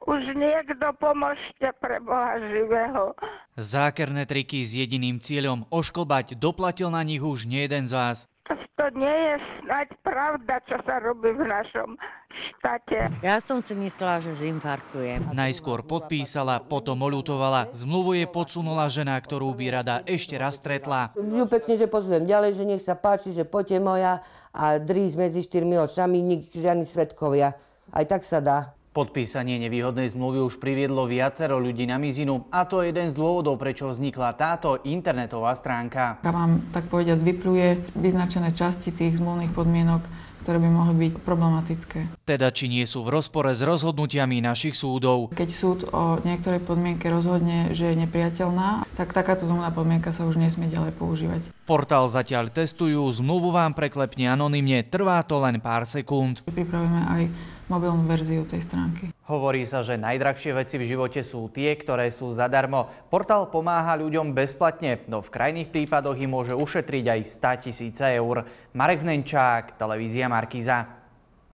Už niekto pomôžte pre Boha živého. Zákerné triky s jediným cieľom ošklbať, doplatil na nich už nejeden z vás. To nie je snáď pravda, čo sa robí v našom štáte. Ja som si myslela, že zinfarktujem. Najskôr podpísala, potom oľutovala. Zmluvu jej podsunula žena, ktorú by rada ešte raz stretla. Ju pekne, že pozvem ďalej, že nech sa páči, že poďte moja a drísť medzi štyrmi očami, žiadni svedkovia. Aj tak sa dá. Podpísanie nevýhodnej zmluvy už priviedlo viacero ľudí na mizinu a to je jeden z dôvodov, prečo vznikla táto internetová stránka. A vám, tak povediac, vypľuje vyznačené časti tých zmluvných podmienok, ktoré by mohli byť problematické. Teda či nie sú v rozpore s rozhodnutiami našich súdov. Keď súd o niektorej podmienke rozhodne, že je nepriateľná, tak takáto zmluvná podmienka sa už nesmie ďalej používať. Portál zatiaľ testujú, zmluvu vám preklepne anonymne, trvá to len pár sekúnd. Pripravujeme aj mobilnú verziu tej stránky. Hovorí sa, že najdrahšie veci v živote sú tie, ktoré sú zadarmo. Portál pomáha ľuďom bezplatne, no v krajných prípadoch im môže ušetriť aj 100 000 eur. Marek Vnenčák, televízia Markíza.